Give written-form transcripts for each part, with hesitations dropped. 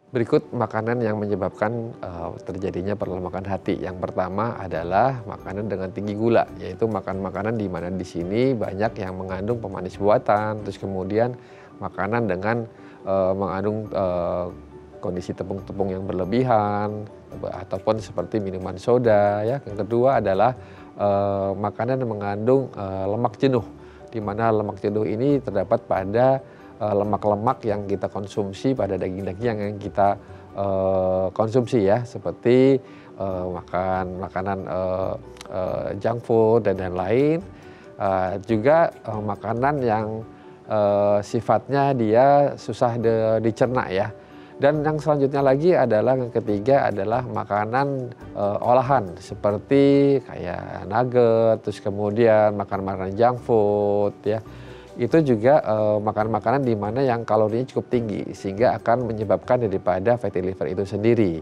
Berikut makanan yang menyebabkan terjadinya perlemakan hati. Yang pertama adalah makanan dengan tinggi gula, yaitu makan makanan di mana di sini banyak yang mengandung pemanis buatan, terus kemudian makanan dengan mengandung kondisi tepung-tepung yang berlebihan, ataupun seperti minuman soda. Ya. Yang kedua adalah makanan yang mengandung lemak jenuh, di mana lemak jenuh ini terdapat pada lemak-lemak yang kita konsumsi pada daging-daging yang kita konsumsi ya, seperti makan makanan junk food dan lain-lain. Juga makanan yang sifatnya dia susah dicerna ya. Dan yang selanjutnya lagi adalah yang ketiga adalah makanan olahan seperti kayak nugget, terus kemudian makan makanan junk food ya. Itu juga makanan-makanan di mana yang kalorinya cukup tinggi sehingga akan menyebabkan daripada fatty liver itu sendiri.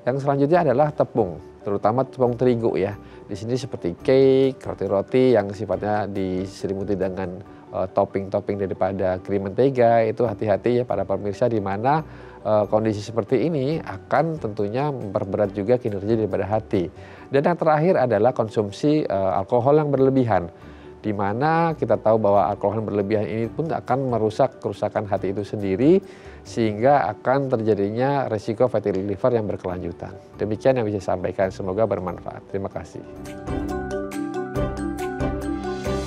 Yang selanjutnya adalah tepung, terutama tepung terigu ya. Di sini seperti cake, roti-roti yang sifatnya diselimuti dengan topping-topping daripada krim mentega, itu hati-hati ya para pemirsa, di mana kondisi seperti ini akan tentunya memperberat juga kinerja daripada hati. Dan yang terakhir adalah konsumsi alkohol yang berlebihan, di mana kita tahu bahwa alkohol yang berlebihan ini pun akan merusak kerusakan hati itu sendiri, sehingga akan terjadinya resiko fatty liver yang berkelanjutan. Demikian yang bisa saya sampaikan, semoga bermanfaat. Terima kasih.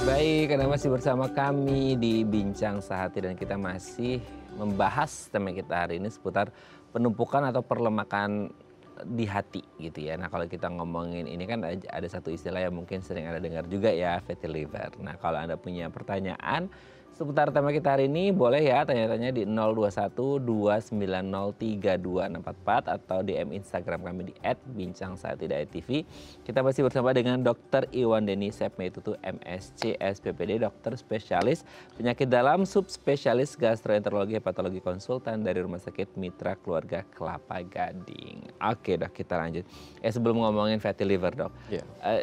Baik, Anda masih bersama kami di Bincang Sehati dan kita masih membahas tema kita hari ini seputar penumpukan atau perlemakan di hati gitu ya. Nah kalau kita ngomongin ini kan ada satu istilah yang mungkin sering Anda dengar juga ya, fatty liver. Nah kalau Anda punya pertanyaan seputar tema kita hari ini, boleh ya tanya-tanya di 021-290-3244 atau DM Instagram kami di @bincang-sehati.tv. Kita masih bersama dengan Dr. Iwan Deni Sepmeitutu MSc SPPD, dokter spesialis penyakit dalam, subspesialis gastroenterologi hepatologi, konsultan dari Rumah Sakit Mitra Keluarga Kelapa Gading. Oke dok, kita lanjut. Sebelum ngomongin fatty liver dok,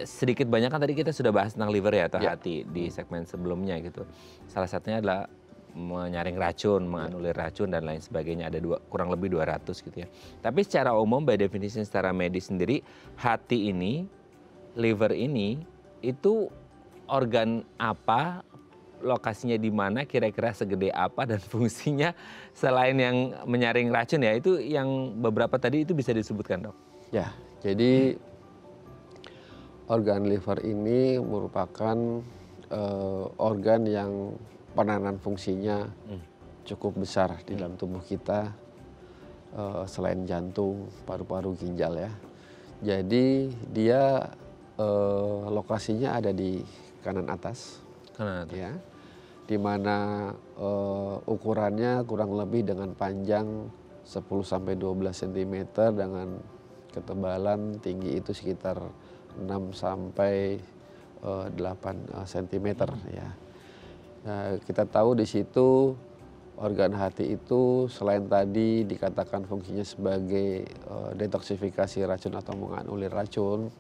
sedikit banyak kan tadi kita sudah bahas tentang liver ya atau hati di segmen sebelumnya gitu. Salah satunya adalah menyaring racun, menganulir racun dan lain sebagainya, ada kurang lebih 200 gitu ya. Tapi secara umum by definition secara medis sendiri, hati ini, liver ini itu organ apa, lokasinya di mana, kira-kira segede apa, dan fungsinya selain yang menyaring racun ya, itu yang beberapa tadi itu bisa disebutkan dok? Ya, jadi organ liver ini merupakan organ yang peranan fungsinya cukup besar di dalam tubuh kita, selain jantung, paru-paru, ginjal ya. Jadi dia lokasinya ada di kanan atas. Ya, di mana ukurannya kurang lebih dengan panjang 10-12 cm dengan ketebalan tinggi itu sekitar 6-8 cm ya. Nah, kita tahu di situ organ hati itu selain tadi dikatakan fungsinya sebagai detoksifikasi racun atau menganulir racun,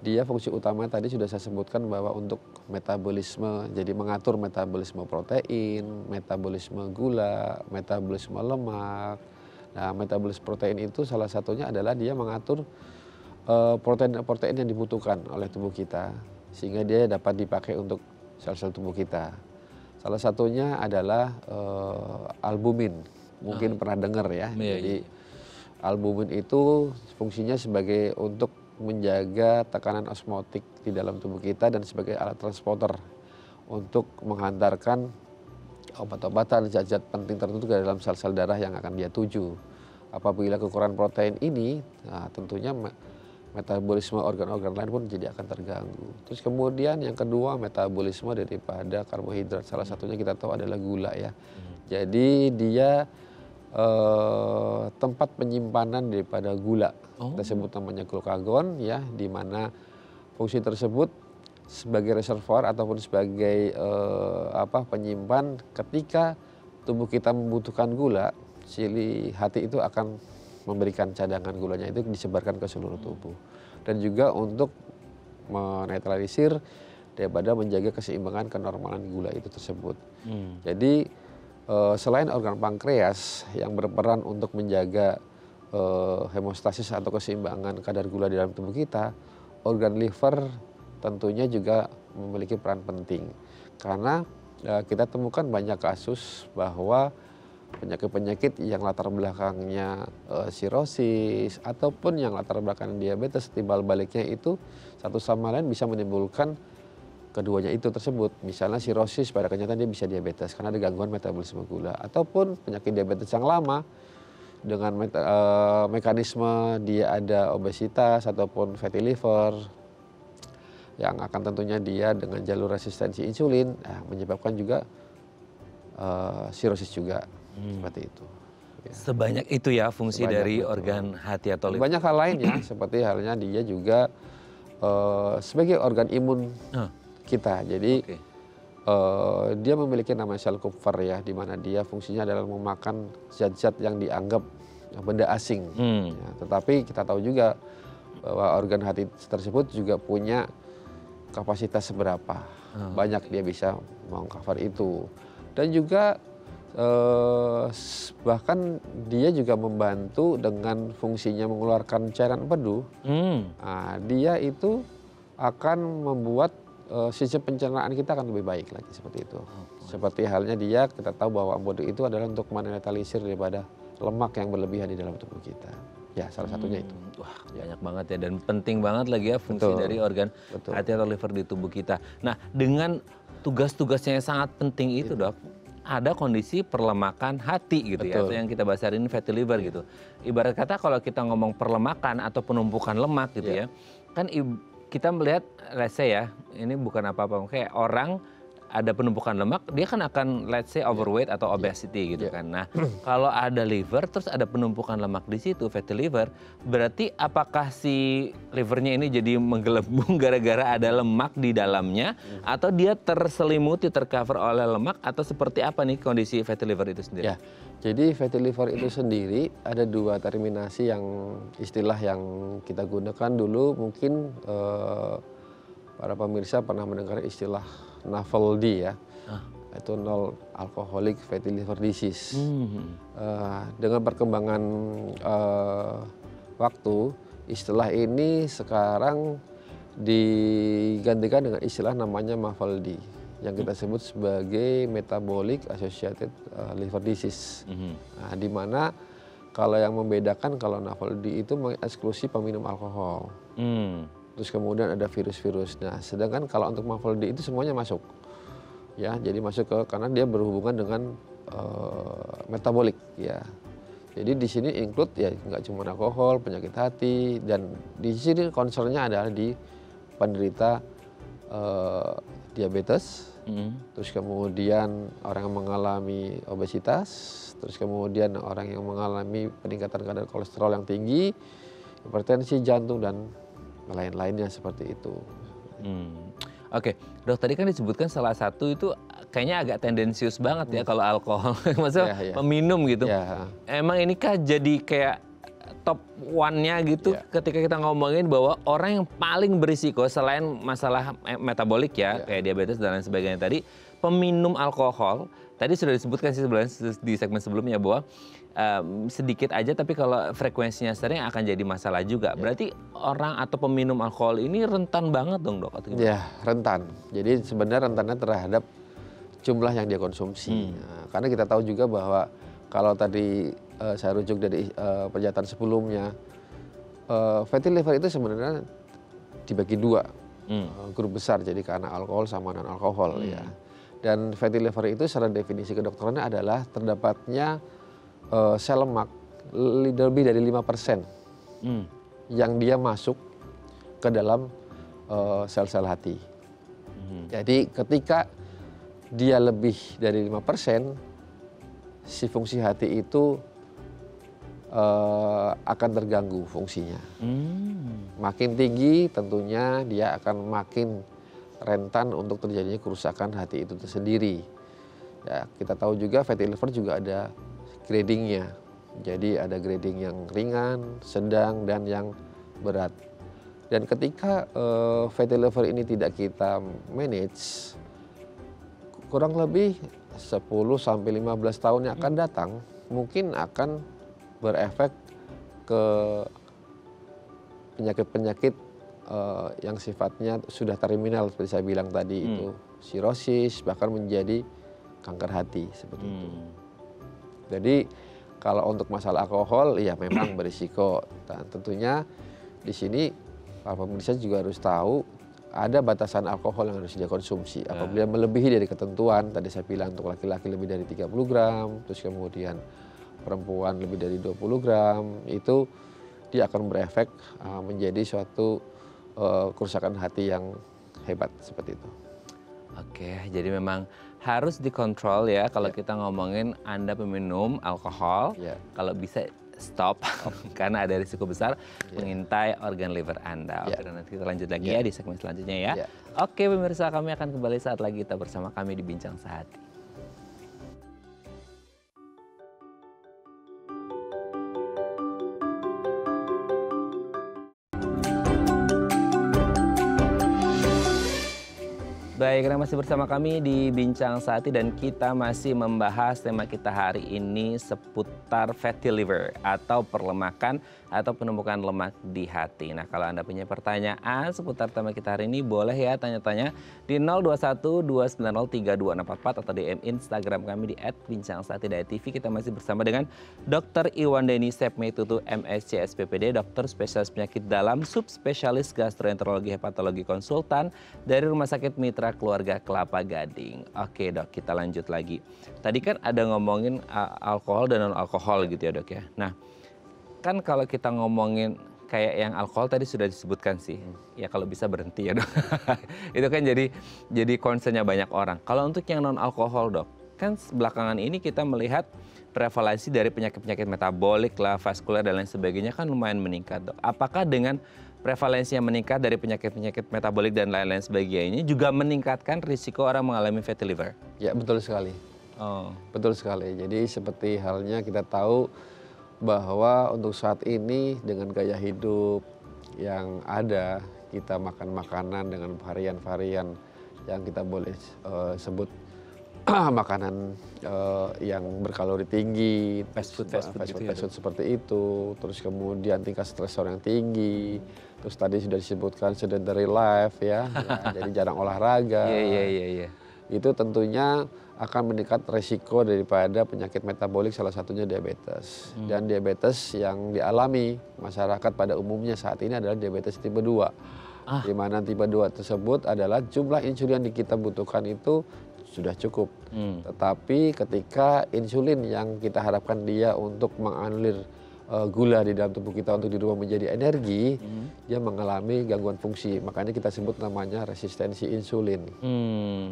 dia fungsi utama tadi sudah saya sebutkan bahwa untuk metabolisme, jadi mengatur metabolisme protein, metabolisme gula, metabolisme lemak. Nah, metabolisme protein itu salah satunya adalah dia mengatur protein-protein yang dibutuhkan oleh tubuh kita, sehingga dia dapat dipakai untuk sel-sel tubuh kita. Salah satunya adalah albumin, mungkin pernah dengar ya. Jadi albumin itu fungsinya sebagai untuk menjaga tekanan osmotik di dalam tubuh kita dan sebagai alat transporter untuk menghantarkan obat-obatan, zat-zat penting tertentu ke dalam sel-sel darah yang akan dia tuju. Apabila kekurangan protein ini, nah tentunya metabolisme organ-organ lain pun jadi akan terganggu. Terus kemudian yang kedua, metabolisme daripada karbohidrat. Salah satunya kita tahu adalah gula ya. Jadi dia tempat penyimpanan daripada gula. Kita sebut namanya glukagon ya, di mana fungsi tersebut sebagai reservoir ataupun sebagai penyimpan. Ketika tubuh kita membutuhkan gula, si hati itu akan memberikan cadangan gulanya itu disebarkan ke seluruh tubuh. Dan juga untuk menetralisir daripada menjaga keseimbangan kenormalan gula itu tersebut. Jadi selain organ pankreas yang berperan untuk menjaga hemostasis atau keseimbangan kadar gula di dalam tubuh kita, organ liver tentunya juga memiliki peran penting. Karena kita temukan banyak kasus bahwa penyakit-penyakit yang latar belakangnya sirosis ataupun yang latar belakang diabetes, timbal baliknya itu satu sama lain bisa menimbulkan keduanya itu tersebut. Misalnya sirosis pada kenyataan dia bisa diabetes karena ada gangguan metabolisme gula, ataupun penyakit diabetes yang lama dengan mekanisme dia ada obesitas ataupun fatty liver yang akan tentunya dia dengan jalur resistensi insulin menyebabkan juga sirosis juga. Seperti itu. Ya. Sebanyak itu ya fungsi dari organ hati atau liver. Banyak hal lainnya seperti halnya dia juga sebagai organ imun kita. Jadi dia memiliki nama sel Kupfer ya, di mana dia fungsinya adalah memakan zat-zat yang dianggap benda asing. Ya, tetapi kita tahu juga bahwa organ hati tersebut juga punya kapasitas seberapa banyak dia bisa mengcover itu. Dan juga bahkan dia juga membantu dengan fungsinya mengeluarkan cairan empedu. Nah, dia itu akan membuat sistem pencernaan kita akan lebih baik lagi seperti itu. Seperti halnya dia, kita tahu bahwa empedu itu adalah untuk menetralisir daripada lemak yang berlebihan di dalam tubuh kita. Ya, salah satunya itu. Wah, banyak banget ya, dan penting banget lagi ya fungsi dari organ hati atau liver di tubuh kita. Nah, dengan tugas-tugasnya yang sangat penting itu, Dok, ada kondisi perlemakan hati gitu ya, atau yang kita bahas hari ini fatty liver gitu. Ibarat kata kalau kita ngomong perlemakan atau penumpukan lemak gitu ya, kan kita melihat, let's say ya, ini bukan apa-apa, kayak orang ada penumpukan lemak, dia kan akan let's say overweight atau obesity gitu kan. Nah, kalau ada liver terus ada penumpukan lemak di situ, fatty liver, berarti apakah si livernya ini jadi menggelembung gara-gara ada lemak di dalamnya, atau dia terselimuti, tercover oleh lemak, atau seperti apa nih kondisi fatty liver itu sendiri? Ya, jadi fatty liver itu sendiri ada dua terminasi yang istilah yang kita gunakan dulu, mungkin para pemirsa pernah mendengar istilah NAFLD ya, itu non alcoholic fatty liver disease. Dengan perkembangan waktu, istilah ini sekarang digantikan dengan istilah namanya MAFLD, yang kita sebut sebagai metabolic associated liver disease. Nah, di mana kalau yang membedakan, kalau NAFLD itu mengeksklusi peminum alkohol. Terus kemudian ada virus-virus. Nah, sedangkan kalau untuk MAFLD itu semuanya masuk. Ya, jadi masuk karena dia berhubungan dengan metabolik ya. Jadi di sini include ya nggak cuma alkohol, penyakit hati, dan di sini concernnya adalah di penderita diabetes, terus kemudian orang yang mengalami obesitas, terus kemudian orang yang mengalami peningkatan kadar kolesterol yang tinggi, hipertensi, jantung, dan lain-lainnya seperti itu. Oke, Dok, tadi kan disebutkan salah satu itu kayaknya agak tendensius banget ya kalau alkohol, maksudnya peminum gitu. Emang ini kah jadi kayak top one-nya gitu ketika kita ngomongin bahwa orang yang paling berisiko selain masalah metabolik ya, kayak diabetes dan lain sebagainya tadi, peminum alkohol. Tadi sudah disebutkan sih sebenarnya di segmen sebelumnya bahwa sedikit aja, tapi kalau frekuensinya sering akan jadi masalah juga. Berarti orang atau peminum alkohol ini rentan banget dong, Dok? Atau gimana? Ya, rentan. Jadi sebenarnya rentannya terhadap jumlah yang dia konsumsi. Nah, karena kita tahu juga bahwa kalau tadi saya rujuk dari pernyataan sebelumnya, fatty liver itu sebenarnya dibagi dua grup besar, jadi karena alkohol sama non alkohol ya. Dan fatty liver itu secara definisi kedokterannya adalah terdapatnya sel lemak lebih dari 5% yang dia masuk ke dalam sel-sel hati. Jadi ketika dia lebih dari 5%, si fungsi hati itu akan terganggu fungsinya. Makin tinggi tentunya dia akan makin rentan untuk terjadinya kerusakan hati itu sendiri. Ya, kita tahu juga fatty liver juga ada gradingnya. Jadi ada grading yang ringan, sedang, dan yang berat. Dan ketika fatty liver ini tidak kita manage, kurang lebih 10 sampai 15 tahun yang akan datang mungkin akan berefek ke penyakit-penyakit yang sifatnya sudah terminal seperti saya bilang tadi itu sirosis bahkan menjadi kanker hati seperti itu. Jadi kalau untuk masalah alkohol ya memang berisiko dan tentunya di sini para pemirsa juga harus tahu ada batasan alkohol yang harus dikonsumsi. Apabila melebihi dari ketentuan, tadi saya bilang untuk laki-laki lebih dari 30 gram, terus kemudian perempuan lebih dari 20 gram, itu dia akan berefek menjadi suatu kerusakan hati yang hebat seperti itu. Oke, jadi memang harus dikontrol ya kalau kita ngomongin Anda peminum alkohol, kalau bisa stop karena ada risiko besar mengintai organ liver Anda. Oke, dan nanti kita lanjut lagi ya di segmen selanjutnya ya. Oke pemirsa, kami akan kembali saat lagi kita bersama kami di Bincang Sehati. Baik, karena masih bersama kami di Bincang Sehati dan kita masih membahas tema kita hari ini seputar fatty liver atau perlemakan atau penumpukan lemak di hati. Nah, kalau Anda punya pertanyaan seputar tema kita hari ini boleh ya tanya-tanya di 0212903244 atau DM Instagram kami di @bincangsahatidayatv. Kita masih bersama dengan Dr. Iwandeni Sepmeitutu MSc SPPD, dokter spesialis penyakit dalam, subspesialis gastroenterologi hepatologi konsultan dari Rumah Sakit Mitra Keluarga Kelapa Gading. Oke dok, kita lanjut lagi. Tadi kan ada ngomongin alkohol dan non-alkohol gitu ya dok ya. Nah, kan kalau kita ngomongin kayak yang alkohol tadi sudah disebutkan sih. Ya kalau bisa berhenti ya dok. Itu kan jadi concernnya banyak orang. Kalau untuk yang non-alkohol dok, kan belakangan ini kita melihat prevalensi dari penyakit-penyakit metabolik lah, vaskuler dan lain sebagainya kan lumayan meningkat dok. Apakah dengan prevalensi yang meningkat dari penyakit-penyakit metabolik dan lain-lain sebagainya juga meningkatkan risiko orang mengalami fatty liver? Ya betul sekali. Betul sekali. Jadi seperti halnya kita tahu bahwa untuk saat ini dengan gaya hidup yang ada, kita makan makanan dengan varian-varian yang kita boleh sebut makanan yang berkalori tinggi, fast food seperti itu, terus kemudian tingkat stresor yang tinggi, terus tadi sudah disebutkan sedentary life ya jadi jarang olahraga. Itu tentunya akan meningkat resiko daripada penyakit metabolik, salah satunya diabetes. Dan diabetes yang dialami masyarakat pada umumnya saat ini adalah diabetes tipe 2. Di mana tipe 2 tersebut adalah jumlah insulin yang kita butuhkan itu sudah cukup. Tetapi ketika insulin yang kita harapkan dia untuk menganulir gula di dalam tubuh kita untuk dirubah menjadi energi, dia mengalami gangguan fungsi. Makanya kita sebut namanya resistensi insulin.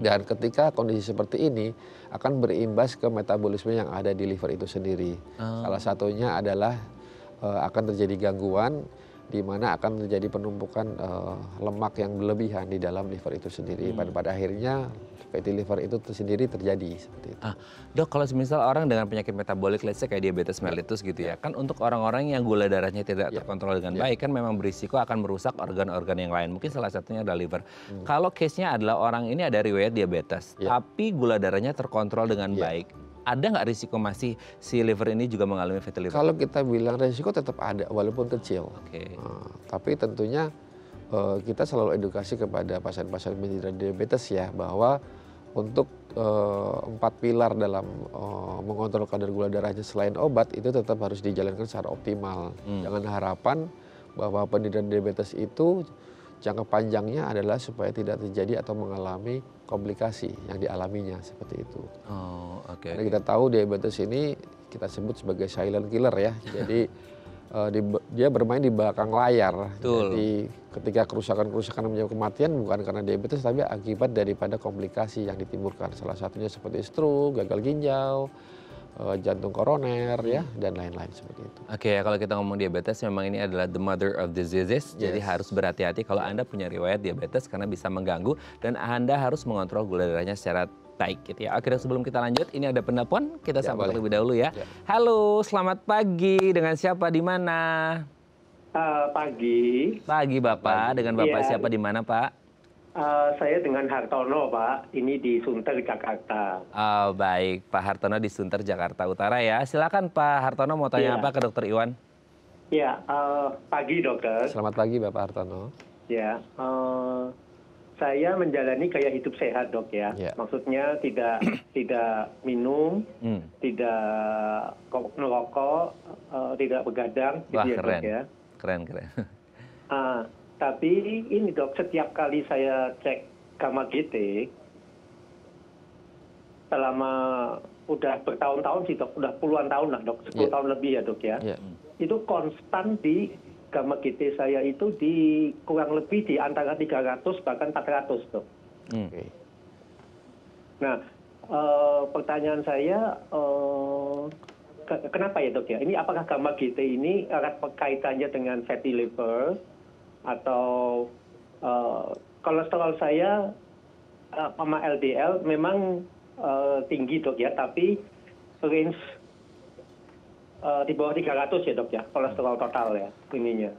Dan ketika kondisi seperti ini akan berimbas ke metabolisme yang ada di liver itu sendiri. Salah satunya adalah akan terjadi gangguan di mana akan terjadi penumpukan lemak yang berlebihan di dalam liver itu sendiri. Pada akhirnya fatty liver itu sendiri terjadi seperti itu. Dok, kalau misal orang dengan penyakit metabolik, let's say kayak diabetes mellitus gitu ya, kan untuk orang-orang yang gula darahnya tidak terkontrol dengan baik kan memang berisiko akan merusak organ-organ yang lain. Mungkin salah satunya adalah liver. Kalau case-nya adalah orang ini ada riwayat diabetes, tapi gula darahnya terkontrol dengan baik. Ada nggak risiko masih si liver ini juga mengalami fatty liver? Kalau kita bilang risiko tetap ada walaupun kecil. Tapi tentunya kita selalu edukasi kepada pasien-pasien penderita diabetes ya bahwa untuk 4 pilar dalam mengontrol kadar gula darahnya selain obat itu tetap harus dijalankan secara optimal. Jangan harapan bahwa penderita diabetes itu jangka panjangnya adalah supaya tidak terjadi atau mengalami komplikasi yang dialaminya seperti itu. Karena kita tahu diabetes ini kita sebut sebagai silent killer ya. Jadi dia bermain di belakang layar. Jadi ketika kerusakan-kerusakan menyebabkan kematian bukan karena diabetes tapi akibat daripada komplikasi yang ditimbulkan. Salah satunya seperti stroke, gagal ginjal, jantung koroner ya dan lain-lain seperti itu. Kalau kita ngomong diabetes memang ini adalah the mother of diseases. Jadi harus berhati-hati kalau Anda punya riwayat diabetes karena bisa mengganggu dan Anda harus mengontrol gula darahnya secara baik gitu ya. Akhirnya sebelum kita lanjut, ini ada penelpon, kita sambut terlebih dahulu ya. Halo, selamat pagi. Dengan siapa di mana? Pagi. Pagi Bapak, dengan Bapak siapa di mana Pak? Saya dengan Hartono Pak, ini di Sunter, Jakarta. Baik, Pak Hartono di Sunter, Jakarta Utara ya. Silakan Pak Hartono mau tanya apa ke Dokter Iwan? Ya, pagi dokter. Selamat pagi Bapak Hartono. Ya, saya menjalani gaya hidup sehat dok ya. Ya. Maksudnya tidak minum, tidak merokok, tidak begadang, Wah, gitu ya keren. dok ya. Keren. Tapi ini dok, setiap kali saya cek gamma GT, selama udah bertahun-tahun sih dok, udah puluhan tahun lah dok, 10 tahun lebih ya dok ya. Ya. Itu konstan di gamma GT saya itu kurang lebih di antara 300 bahkan 400 dok. Oke. Nah, pertanyaan saya, kenapa ya dok ya? Ini apakah gamma GT ini erat kaitannya dengan fatty liver atau kolesterol saya sama LDL memang tinggi dok ya, tapi range di bawah 300 ya dok ya, kolesterol total ya ininya.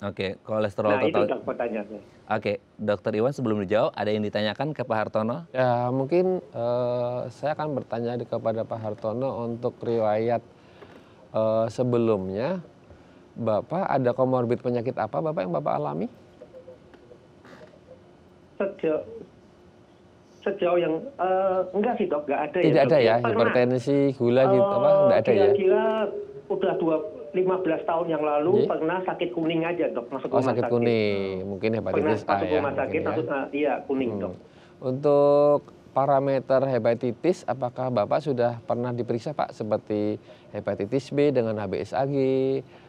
Oke, kolesterol Nah itu total. dok pertanyaannya. Oke, Dokter Iwan sebelum dijawab ada yang ditanyakan ke Pak Hartono? Ya mungkin saya akan bertanya kepada Pak Hartono untuk riwayat sebelumnya. Bapak ada komorbid penyakit apa Bapak yang Bapak alami? Sejauh yang enggak sih dok, enggak ada. Tidak ya, ada dok. ya, Pernah, hipertensi, gula gitu apa? Enggak ada ya? Kira-kira udah 15 tahun yang lalu pernah sakit kuning aja dok, masuk Oh rumah sakit sakit. kuning, mungkin Pernah hepatitis A masuk ya. rumah sakit, mungkin ya. iya kuning dok. Untuk parameter hepatitis, apakah Bapak sudah pernah diperiksa Pak? Seperti hepatitis B dengan HbSAg,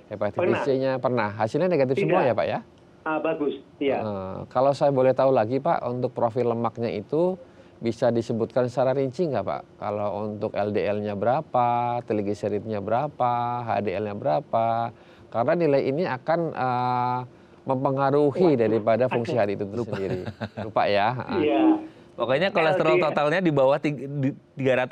hepatitis C-nya pernah. Hasilnya negatif semua ya Pak ya? Bagus, iya. Kalau saya boleh tahu lagi Pak, untuk profil lemaknya itu bisa disebutkan secara rinci nggak Pak? Kalau untuk LDL-nya berapa, trigliseridnya berapa, HDL-nya berapa? Karena nilai ini akan mempengaruhi daripada fungsi hati itu sendiri. Lupa ya. Iya. Pokoknya kolesterol totalnya di bawah 300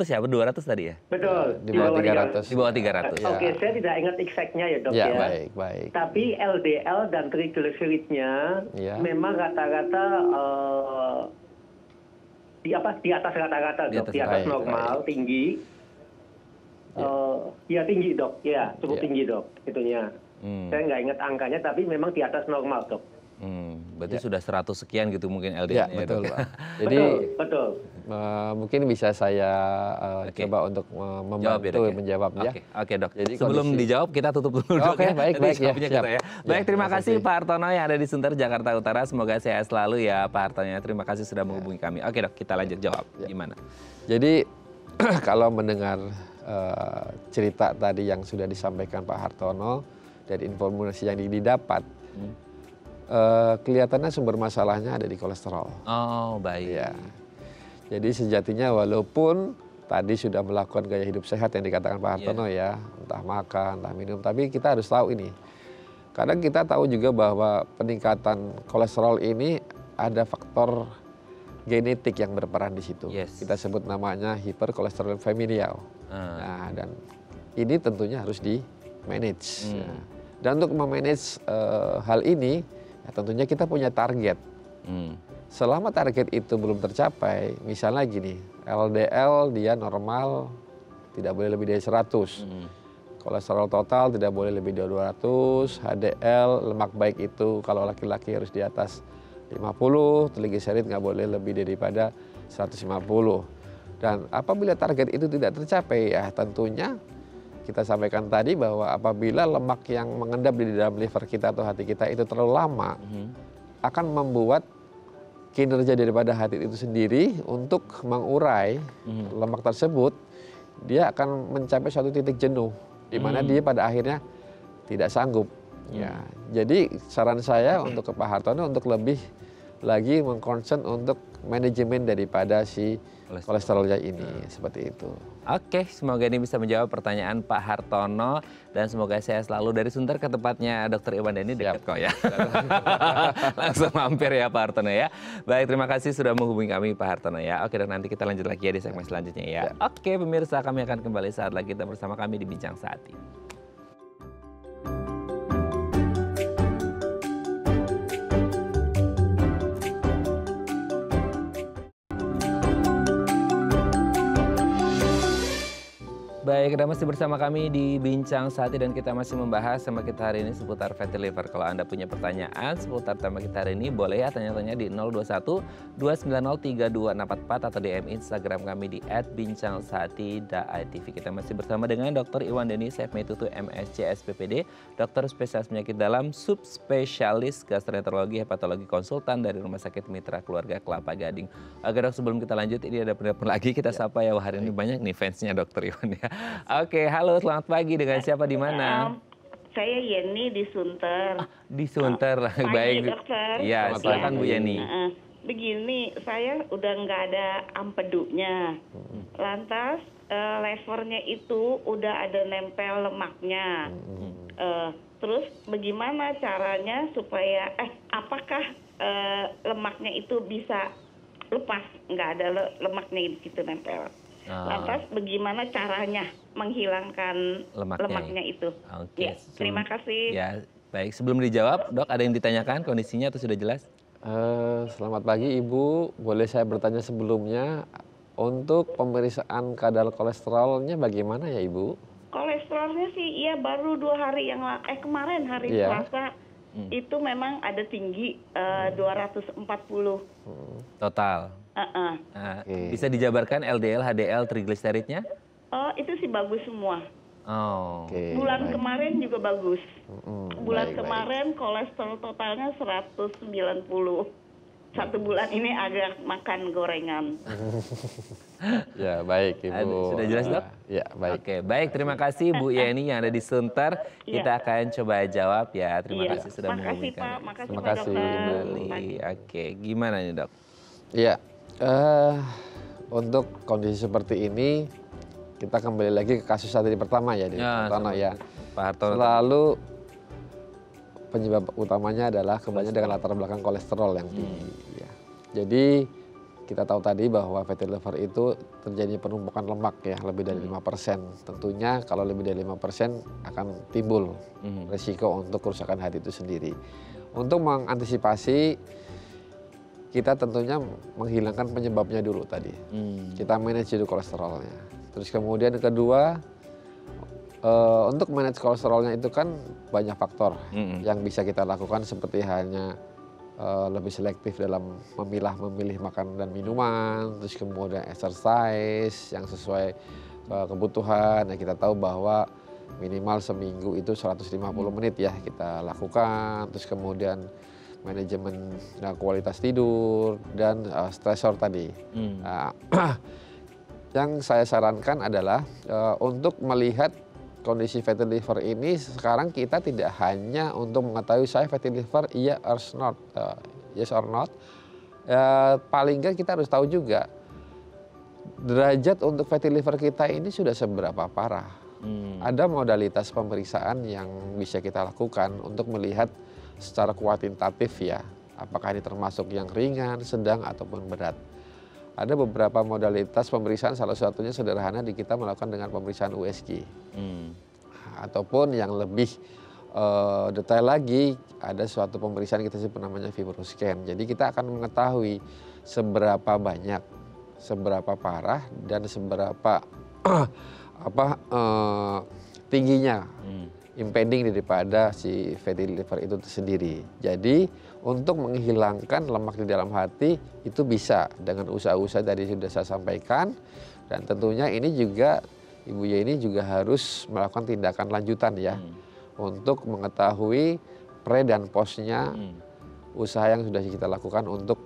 ya, 200 tadi ya? Betul. Di bawah 300. Di bawah 300. Oke, saya tidak ingat exactnya ya dok Ya, ya. baik. Tapi LDL dan trigliseridnya Ya. memang rata-rata di atas rata-rata dok, di atas baik, normal, tinggi. Ya tinggi dok, ya cukup Ya. tinggi dok, itunya. Saya nggak ingat angkanya, tapi memang di atas normal dok. Berarti sudah 100 sekian gitu mungkin Ya, LDL-nya ya, betul Dok. Pak. Jadi betul. mungkin bisa saya Oke. coba untuk Jawab ya, membantu Dok, ya? menjawab ya. Oke Dok. Jadi Sebelum kondisi- dijawab kita tutup dulu Dok Oke, ya. baik, Nanti ya, jawabnya siap. kita ya. Ya, Baik, terima terima kasih kasih. Pak Hartono yang ada di Sunter, Jakarta Utara. Semoga sehat selalu ya Pak Hartono. Terima kasih sudah menghubungi kami. Oke Dok, kita lanjut jawab. Gimana? Jadi kalau mendengar cerita tadi yang sudah disampaikan Pak Hartono dari informasi yang didapat, kelihatannya sumber masalahnya ada di kolesterol. Oh, baik. Ya. Jadi sejatinya walaupun tadi sudah melakukan gaya hidup sehat yang dikatakan Pak Hartono ya, entah makan, entah minum, tapi kita harus tahu ini. Kadang kita tahu juga bahwa peningkatan kolesterol ini ada faktor genetik yang berperan di situ. Yes. Kita sebut namanya hiperkolesterol familial. Nah, dan ini tentunya harus di-manage. Ya. Dan untuk memanage hal ini, ya tentunya kita punya target. Selama target itu belum tercapai, misalnya gini, LDL dia normal tidak boleh lebih dari 100. Kolesterol total tidak boleh lebih dari 200, HDL lemak baik itu kalau laki-laki harus di atas 50, trigliserid nggak boleh lebih daripada 150. Dan apabila target itu tidak tercapai, ya tentunya kita sampaikan tadi bahwa apabila lemak yang mengendap di dalam liver kita atau hati kita itu terlalu lama, akan membuat kinerja daripada hati itu sendiri untuk mengurai lemak tersebut, dia akan mencapai suatu titik jenuh, di mana dia pada akhirnya tidak sanggup. Ya, jadi saran saya untuk ke Pak Hartono untuk lebih lagi mengkonsen untuk manajemen daripada si kolesterolnya ini, seperti itu. Oke, semoga ini bisa menjawab pertanyaan Pak Hartono dan semoga saya selalu dari Sunter ke tempatnya Dr. Iwan Deni dekat kok ya. Langsung mampir ya Pak Hartono ya. Baik, terima kasih sudah menghubungi kami Pak Hartono ya. Oke, dan nanti kita lanjut lagi ya di segmen selanjutnya ya. Oke, pemirsa, kami akan kembali saat lagi kita bersama kami di Bincang Saat ini. Baik, Anda masih bersama kami di Bincang Sehati dan kita masih membahas sama kita hari ini seputar fatty liver. Kalau Anda punya pertanyaan seputar tema kita hari ini, boleh ya tanya-tanya di 021 290 3244 atau DM Instagram kami di @bincang_sehati.itv. Kita masih bersama dengan Dr. Iwan Deni Sepmeitutu MSc SPPD, dokter spesialis penyakit dalam, subspesialis gastroenterologi, hepatologi, konsultan dari Rumah Sakit Mitra Keluarga Kelapa Gading. Oke dok, sebelum kita lanjut ini ada penelpon lagi, kita sapa ya. Hari ini banyak nih fansnya Dr. Iwan ya. Oke, halo, selamat pagi. Dengan siapa di mana? Saya Yeni di Sunter. Di Sunter, baik. Dokter. Ya, silakan Bu Yeni. Begini, saya udah nggak ada ampedunya. Lantas levernya itu udah ada nempel lemaknya. Terus bagaimana caranya supaya apakah lemaknya itu bisa lepas, nggak ada lemaknya di situ nempel. Lantas bagaimana caranya menghilangkan lemaknya itu? Oke. Ya, terima kasih. Ya, baik. Sebelum dijawab, dok, ada yang ditanyakan kondisinya atau sudah jelas? Selamat pagi Ibu, boleh saya bertanya sebelumnya untuk pemeriksaan kadar kolesterolnya bagaimana ya Ibu? Kolesterolnya sih iya baru 2 hari yang kemarin hari Selasa itu memang ada tinggi 240 total. Bisa dijabarkan LDL, HDL, trigliseridnya? Oh, itu sih bagus semua. Oh. Bulan kemarin juga bagus. Bulan baik. kemarin kolesterol totalnya 190. 1 bulan ini agak makan gorengan. Ya baik Ibu. Sudah jelas dok? Ya baik. Oke, baik. Terima kasih Bu Yeni yang ada di Sunter. Kita akan coba jawab ya. Terima kasih sudah Makasih menghubungi Pak, kami. makasih Terima Pak kasih, Dokter. Kembali. Oke, gimana nih dok? Iya, untuk kondisi seperti ini kita kembali lagi ke kasus tadi pertama ya, Hartono ya. Pak Hartono. Selalu penyebab utamanya adalah kebanyakan dengan latar belakang kolesterol yang tinggi. Ya. Jadi kita tahu tadi bahwa fatty liver itu terjadi penumpukan lemak ya lebih dari 5%. Tentunya kalau lebih dari 5% akan timbul risiko untuk kerusakan hati itu sendiri. Untuk mengantisipasi kita tentunya menghilangkan penyebabnya dulu tadi. Kita manage dulu kolesterolnya. Terus kemudian kedua, untuk manage kolesterolnya itu kan banyak faktor yang bisa kita lakukan seperti hanya lebih selektif dalam memilih makanan dan minuman, terus kemudian exercise yang sesuai kebutuhan. Nah, kita tahu bahwa minimal seminggu itu 150 menit ya kita lakukan, terus kemudian manajemen kualitas tidur dan stresor tadi. Yang saya sarankan adalah untuk melihat kondisi fatty liver ini sekarang kita tidak hanya untuk mengetahui saya fatty liver yes or not, paling nggak kita harus tahu juga derajat untuk fatty liver kita ini sudah seberapa parah. Ada modalitas pemeriksaan yang bisa kita lakukan untuk melihat secara kuantitatif ya, apakah ini termasuk yang ringan, sedang ataupun berat. Ada beberapa modalitas pemeriksaan, salah satunya sederhana kita melakukan dengan pemeriksaan USG. Ataupun yang lebih detail lagi, ada suatu pemeriksaan kita sebut namanya fibroscan. Jadi kita akan mengetahui seberapa banyak, seberapa parah, dan seberapa tingginya impending daripada si fatty liver itu sendiri. Jadi untuk menghilangkan lemak di dalam hati itu bisa dengan usaha-usaha tadi sudah saya sampaikan, dan tentunya ini juga Ibu Yeni juga harus melakukan tindakan lanjutan ya untuk mengetahui pre dan postnya usaha yang sudah kita lakukan untuk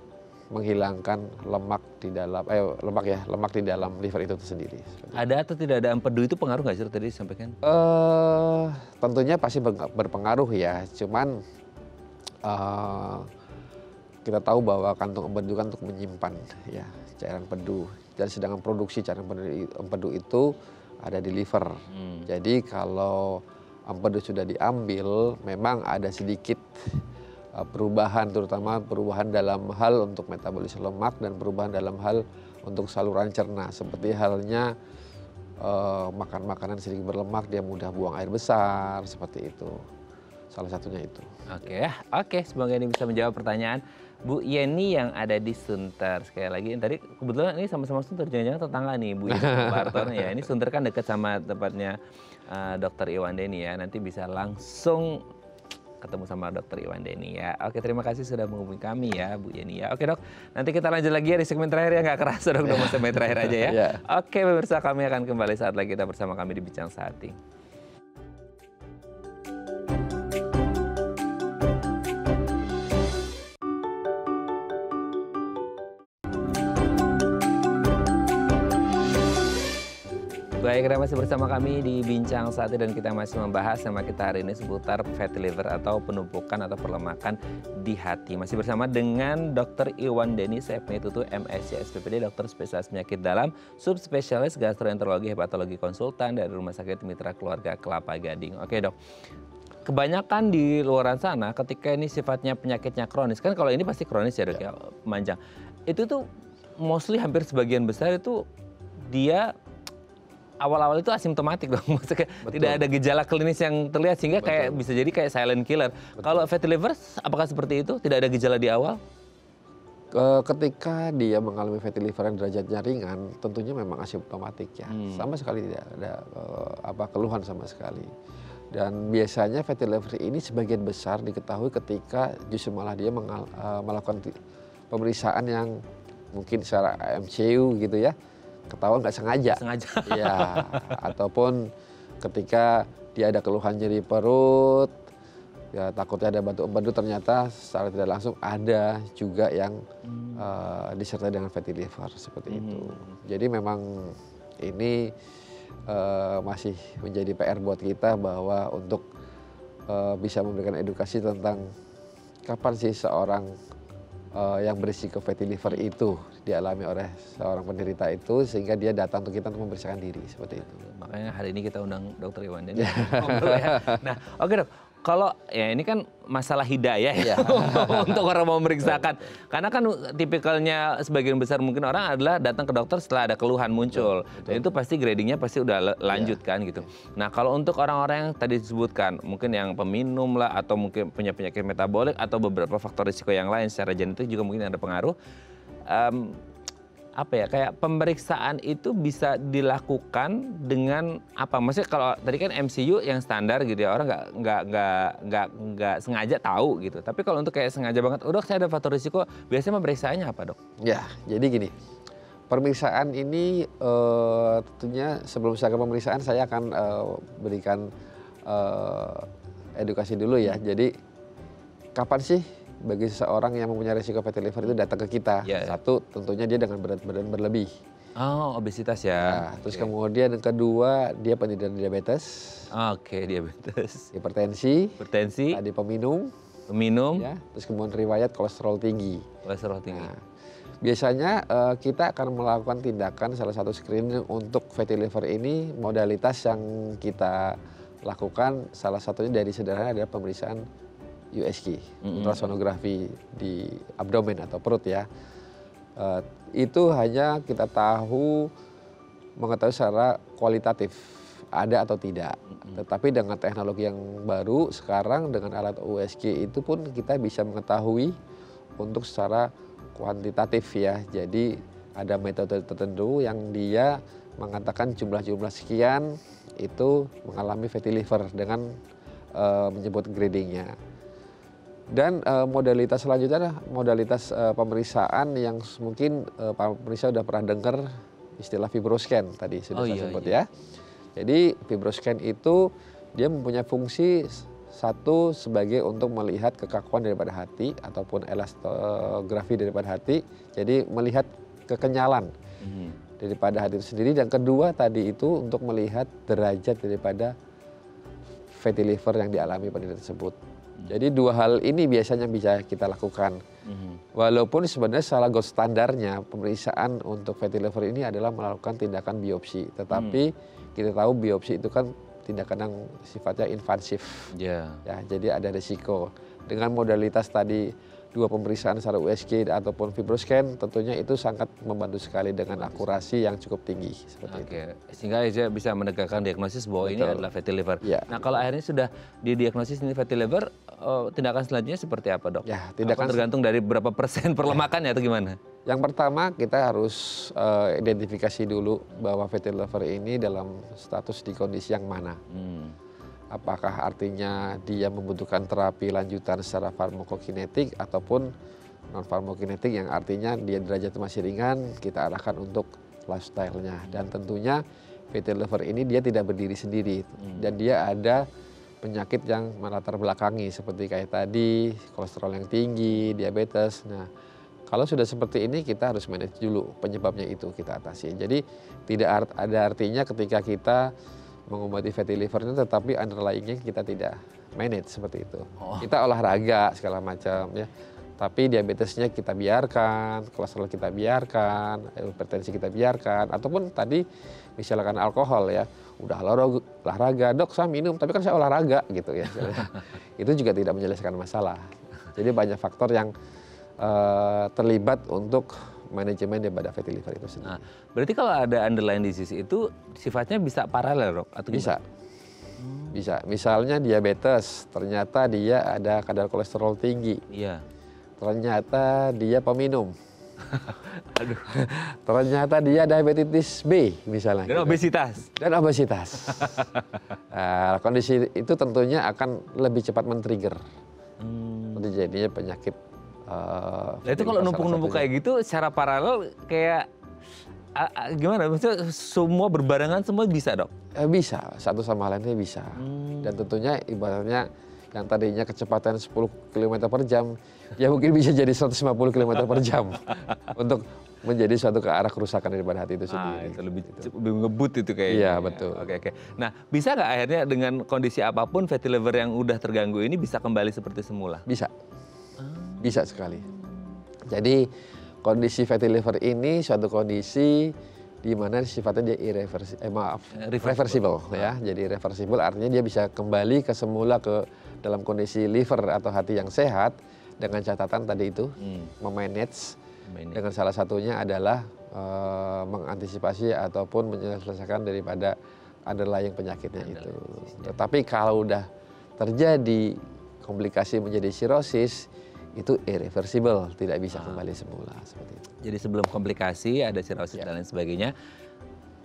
menghilangkan lemak di dalam lemak di dalam liver itu sendiri. Ada atau tidak ada empedu itu pengaruh nggak sih tadi disampaikan? Tentunya pasti berpengaruh ya. Cuman kita tahu bahwa kantung empedu kan untuk menyimpan ya cairan empedu, dan sedangkan produksi cairan empedu itu ada di liver. Jadi kalau empedu sudah diambil, memang ada sedikit perubahan, terutama perubahan dalam hal untuk metabolisme lemak dan perubahan dalam hal untuk saluran cerna. Seperti halnya makan makanan sedikit berlemak, dia mudah buang air besar, seperti itu. salah satunya itu. Oke, semoga ini bisa menjawab pertanyaan Bu Yeni yang ada di Sunter. Sekali lagi, tadi kebetulan ini sama-sama Sunter, jangan-jangan tetangga nih Bu Yeni sama Pak Hartono ya. Ini Sunter kan dekat sama tempatnya Dr. Iwan Deni ya. Nanti bisa langsung ketemu sama Dr. Iwan Deni ya. Oke, terima kasih sudah menghubungi kami ya Bu Yeni ya. Oke dok, nanti kita lanjut lagi ya di segmen terakhir ya. Nggak kerasa dok, udah mau segmen terakhir aja ya. Oke pemirsa, kami akan kembali saat lagi kita bersama kami di Bincang Sehati. Baik, Anda masih bersama kami di Bincang Sehati dan kita masih membahas tema kita hari ini seputar fatty liver atau penumpukan atau perlemakan di hati. Masih bersama dengan Dr. Iwan Deni, CFM itu MSc SPPD, dokter spesialis penyakit dalam, subspesialis gastroenterologi hepatologi konsultan dari Rumah Sakit Mitra Keluarga Kelapa Gading. Oke dok, kebanyakan di luaran sana ketika ini sifatnya penyakitnya kronis, kan kalau ini pasti kronis ya dok ya, panjang. Itu tuh mostly hampir sebagian besar itu dia awal-awal itu asimptomatik dong, maksudnya tidak ada gejala klinis yang terlihat sehingga kayak bisa jadi kayak silent killer. Kalau fatty liver apakah seperti itu? Tidak ada gejala di awal? Ketika dia mengalami fatty liver yang derajatnya ringan, tentunya memang asimptomatik ya, sama sekali tidak ada keluhan sama sekali. Dan biasanya fatty liver ini sebagian besar diketahui ketika justru malah dia melakukan pemeriksaan yang mungkin secara MCU gitu ya, ketahuan nggak sengaja. Ya, ataupun ketika dia ada keluhan nyeri perut, ya takutnya ada batuk empedu, ternyata secara tidak langsung ada juga yang disertai dengan fatty liver seperti itu. Jadi memang ini masih menjadi PR buat kita bahwa untuk bisa memberikan edukasi tentang kapan sih seorang yang berisiko fatty liver itu dialami oleh seorang penderita itu, sehingga dia datang untuk kita untuk memeriksakan diri seperti itu. Makanya hari ini kita undang Dr. Iwan Deni. Ya. Nah, oke dok. Kalau ya ini kan masalah hidayah ya untuk orang mau memeriksakan. Karena kan tipikalnya sebagian besar mungkin orang adalah datang ke dokter setelah ada keluhan muncul. Dan itu pasti gradingnya pasti udah lanjut kan gitu. Nah kalau untuk orang-orang yang tadi disebutkan, mungkin yang peminum lah atau mungkin punya penyakit metabolik atau beberapa faktor risiko yang lain secara genetik juga mungkin ada pengaruh. Kayak pemeriksaan itu bisa dilakukan dengan apa? Maksudnya kalau tadi kan MCU yang standar gitu ya, orang nggak sengaja tahu gitu. Tapi kalau untuk kayak sengaja banget, dok saya ada faktor risiko, biasanya pemeriksaannya apa dok? Ya, jadi gini, pemeriksaan ini tentunya sebelum saya ke pemeriksaan saya akan berikan edukasi dulu ya. Jadi kapan sih bagi seseorang yang mempunyai risiko fatty liver itu datang ke kita? Satu, tentunya dia dengan berat badan berlebih. Oh, obesitas ya. Terus kemudian yang kedua, dia penderita diabetes. Diabetes. Hipertensi. Tadi peminum. Ya, terus kemudian riwayat kolesterol tinggi. Nah, biasanya kita akan melakukan tindakan salah satu screening untuk fatty liver ini. Modalitas yang kita lakukan salah satunya dari sederhana adalah pemeriksaan USG, ultrasonografi di abdomen atau perut ya. Itu hanya kita mengetahui secara kualitatif ada atau tidak. Tetapi dengan teknologi yang baru sekarang dengan alat USG itu pun kita bisa mengetahui untuk secara kuantitatif ya. Jadi ada metode tertentu yang dia mengatakan jumlah-jumlah sekian itu mengalami fatty liver dengan menyebut gradingnya. Dan modalitas selanjutnya adalah modalitas pemeriksaan yang mungkin para pemirsa sudah pernah dengar istilah fibroscan tadi sudah saya sebut ya. Jadi fibroscan itu dia mempunyai fungsi satu sebagai untuk melihat kekakuan daripada hati ataupun elastografi daripada hati. Jadi melihat kekenyalan daripada hati itu sendiri. Dan kedua tadi itu untuk melihat derajat daripada fatty liver yang dialami penderita tersebut. Jadi dua hal ini biasanya bisa kita lakukan. Walaupun sebenarnya salah gold standarnya pemeriksaan untuk fatty liver ini adalah melakukan tindakan biopsi. Tetapi kita tahu biopsi itu kan tindakan yang sifatnya invasif. Ya, jadi ada risiko. Dengan modalitas tadi 2 pemeriksaan secara USG ataupun fibroscan, tentunya itu sangat membantu sekali dengan akurasi yang cukup tinggi seperti itu. Sehingga aja bisa menegakkan diagnosis bahwa ini adalah fatty liver. Ya. Nah, kalau akhirnya sudah didiagnosis ini fatty liver, tindakan selanjutnya seperti apa, Dok? Ya, tindakan tergantung dari berapa persen perlemakan ya atau gimana? Yang pertama kita harus identifikasi dulu bahwa fatty liver ini dalam status di kondisi yang mana. Apakah artinya dia membutuhkan terapi lanjutan secara farmakokinetik ataupun non farmakokinetik yang artinya dia derajat masih ringan, kita arahkan untuk lifestyle-nya. Dan tentunya fatty liver ini dia tidak berdiri sendiri dan dia ada penyakit yang melatar belakangi seperti kayak tadi kolesterol yang tinggi, diabetes. Nah, kalau sudah seperti ini kita harus manage dulu penyebabnya itu kita atasi. Jadi tidak ada artinya ketika kita mengobati fatty livernya tetapi underlying-nya kita tidak manage seperti itu. Kita olahraga segala macam ya. Tapi diabetesnya kita biarkan, kolesterol kita biarkan, hipertensi kita biarkan, ataupun tadi misalkan alkohol ya, udah olahraga, dok saya minum, tapi kan saya olahraga gitu ya. Itu juga tidak menyelesaikan masalah. Jadi banyak faktor yang terlibat untuk manajemen daripada fatty liver itu sendiri. Nah, berarti kalau ada underlying disease itu sifatnya bisa paralel, Dok? Atau bisa. Bisa. Misalnya diabetes, ternyata dia ada kadar kolesterol tinggi. Iya. Ternyata dia peminum. Aduh. Ternyata dia diabetes B misalnya. Dan obesitas. Dan obesitas. Nah, kondisi itu tentunya akan lebih cepat men-trigger. Jadinya penyakit. Nah, itu kalau numpuk-numpuk kayak gitu secara paralel kayak gimana? Maksudnya semua berbarengan semua bisa, Dok? Bisa, satu sama lainnya bisa. Dan tentunya ibaratnya yang tadinya kecepatan 10 km per jam, ya mungkin bisa jadi 150 km per jam untuk menjadi suatu ke arah kerusakan daripada hati itu sendiri. Itu lebih ngebut itu kayaknya. Iya, betul. Oke. Nah, bisa nggak akhirnya dengan kondisi apapun fatty liver yang udah terganggu ini bisa kembali seperti semula? Bisa. Bisa sekali. Jadi kondisi fatty liver ini suatu kondisi di mana sifatnya dia reversible ya. Jadi reversible artinya dia bisa kembali ke semula ke dalam kondisi liver atau hati yang sehat dengan catatan tadi itu memanage dengan salah satunya adalah mengantisipasi ataupun menyelesaikan daripada underlying penyakitnya itu. Tetapi kalau udah terjadi komplikasi menjadi sirosis itu irreversible, tidak bisa kembali semula seperti itu. Jadi sebelum komplikasi ada sirosis dan lain sebagainya,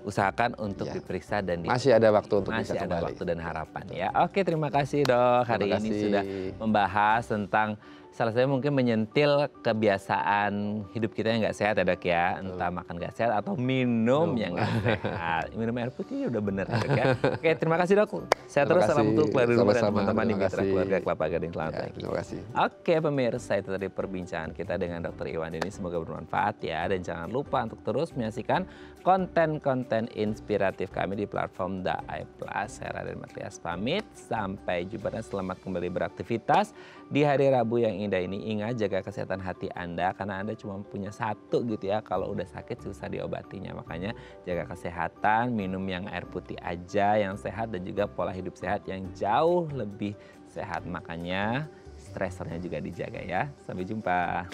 usahakan untuk diperiksa dan masih ada waktu untuk masih bisa ada kembali. waktu dan harapan ya. Oke, terima kasih, Dok. Hari ini sudah membahas tentang salah satunya mungkin menyentil kebiasaan hidup kita yang nggak sehat ya, Dok ya. Entah makan nggak sehat atau minum yang nggak sehat. Minum air putih udah bener ya, Dok ya. Oke, terima kasih, Dok. Sehat terus, salam untuk keluarga dan teman-teman di Mitra Keluarga Kelapa Gading. Selamat pagi. Terima kasih. Oke, pemirsa, itu tadi perbincangan kita dengan Dr. Iwandeni. Semoga bermanfaat ya. Dan jangan lupa untuk terus menyaksikan konten-konten inspiratif kami di platform Daai Plus. Saya Raden Matias pamit. Sampai jumpa dan selamat kembali beraktivitas di hari Rabu yang indah ini. Ingat, jaga kesehatan hati Anda karena Anda cuma punya satu gitu ya. Kalau udah sakit susah diobatinya. Makanya jaga kesehatan, minum yang air putih aja yang sehat dan juga pola hidup sehat yang jauh lebih sehat. Makanya stresornya juga dijaga ya. Sampai jumpa.